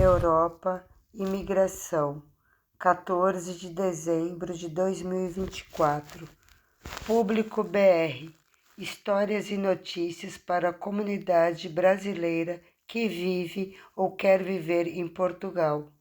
Europa, imigração, 14 de dezembro de 2024. Público BR, histórias e notícias para a comunidade brasileira que vive ou quer viver em Portugal.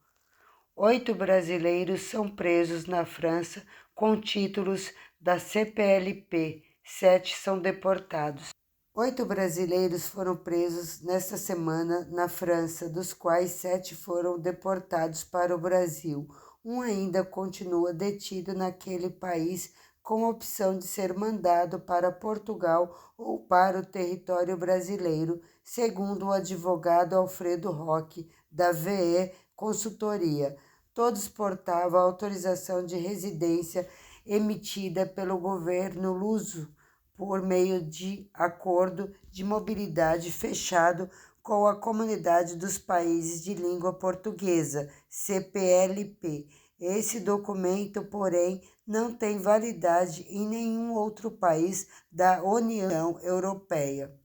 8 brasileiros são presos na França com títulos da CPLP, 7 são deportados. 8 brasileiros foram presos nesta semana na França, dos quais 7 foram deportados para o Brasil. Um ainda continua detido naquele país com a opção de ser mandado para Portugal ou para o território brasileiro, segundo o advogado Alfredo Roque, da VE Consultoria. Todos portavam a autorização de residência emitida pelo governo luso, por meio de acordo de mobilidade fechado com a Comunidade dos Países de Língua Portuguesa, CPLP. Esse documento, porém, não tem validade em nenhum outro país da União Europeia,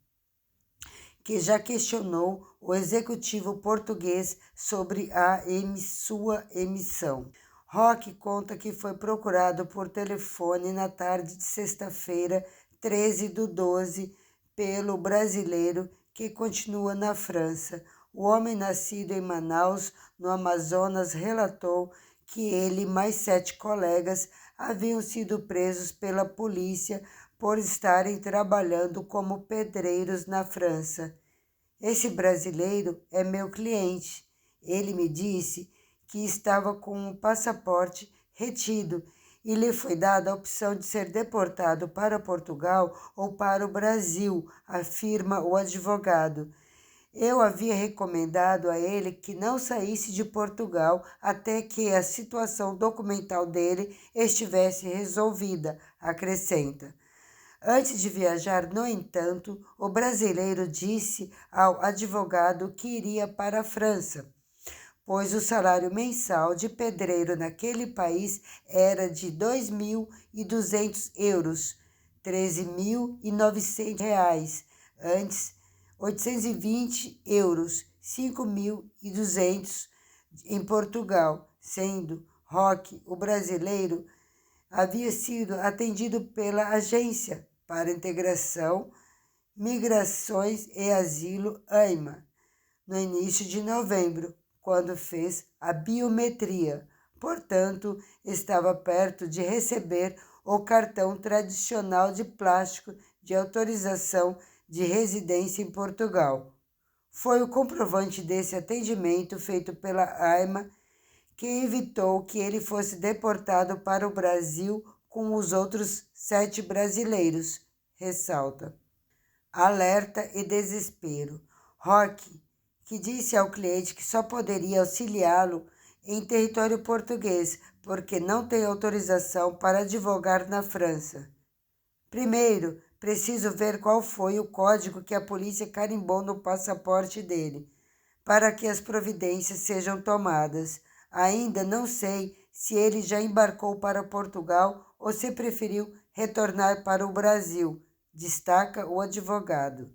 que já questionou o executivo português sobre sua emissão. Roque conta que foi procurado por telefone na tarde de sexta-feira, 13/12, pelo brasileiro que continua na França. O homem nascido em Manaus, no Amazonas, relatou que ele e mais 7 colegas haviam sido presos pela polícia por estarem trabalhando como pedreiros na França. Esse brasileiro é meu cliente. Ele me disse que estava com o passaporte retido e lhe foi dada a opção de ser deportado para Portugal ou para o Brasil, afirma o advogado. Eu havia recomendado a ele que não saísse de Portugal até que a situação documental dele estivesse resolvida, acrescenta. Antes de viajar, no entanto, o brasileiro disse ao advogado que iria para a França, pois o salário mensal de pedreiro naquele país era de 2.200 euros, R$ 13.900, antes 820 euros, 5.200 em Portugal, sendo Roque, o brasileiro, havia sido atendido pela Agência para Integração, Migrações e Asilo, AIMA, no início de novembro, quando fez a biometria. Portanto, estava perto de receber o cartão tradicional de plástico de autorização de residência em Portugal. Foi o comprovante desse atendimento feito pela AIMA que evitou que ele fosse deportado para o Brasil com os outros 7 brasileiros, ressalta. Alerta e desespero. Roque, que disse ao cliente que só poderia auxiliá-lo em território português, porque não tem autorização para advogar na França. Primeiro, preciso ver qual foi o código que a polícia carimbou no passaporte dele, para que as providências sejam tomadas. Ainda não sei se ele já embarcou para Portugal ou se preferiu retornar para o Brasil, destaca o advogado.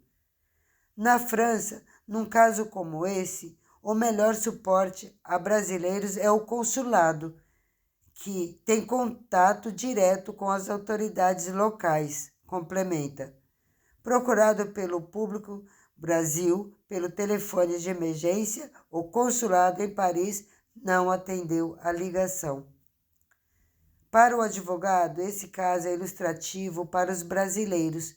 Na França, num caso como esse, o melhor suporte a brasileiros é o consulado, que tem contato direto com as autoridades locais, complementa. Procurado pelo Público Brasil pelo telefone de emergência, o consulado em Paris não atendeu a ligação. Para o advogado, esse caso é ilustrativo para os brasileiros.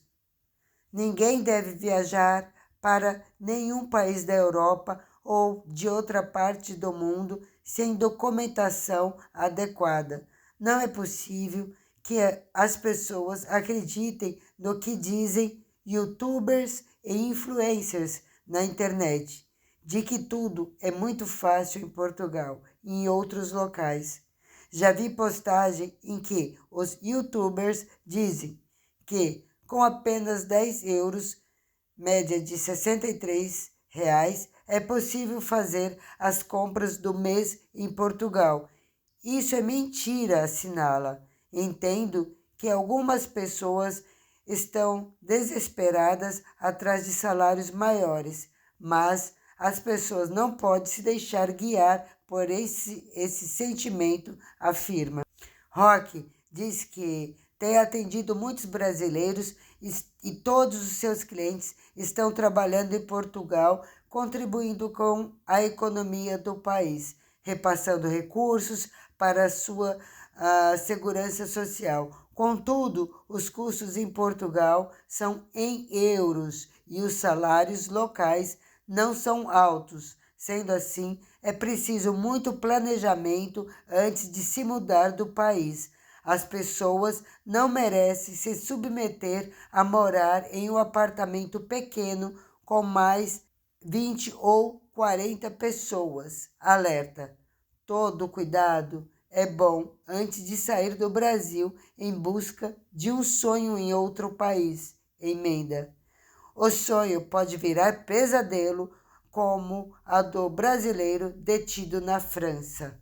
Ninguém deve viajar para nenhum país da Europa ou de outra parte do mundo sem documentação adequada. Não é possível que as pessoas acreditem no que dizem youtubers e influencers na internet, de que tudo é muito fácil em Portugal e em outros locais. Já vi postagem em que os youtubers dizem que com apenas 10 euros, média de R$ 63, é possível fazer as compras do mês em Portugal. Isso é mentira, assinala. Entendo que algumas pessoas estão desesperadas atrás de salários maiores, mas As pessoas não podem se deixar guiar por esse sentimento, afirma. Roque diz que tem atendido muitos brasileiros e todos os seus clientes estão trabalhando em Portugal, contribuindo com a economia do país, repassando recursos para a sua segurança social. Contudo, os custos em Portugal são em euros e os salários locais não são altos. Sendo assim, é preciso muito planejamento antes de se mudar do país. As pessoas não merecem se submeter a morar em um apartamento pequeno com mais 20 ou 40 pessoas. Alerta: todo cuidado é bom antes de sair do Brasil em busca de um sonho em outro país. Emenda. O sonho pode virar pesadelo, como a do brasileiro detido na França.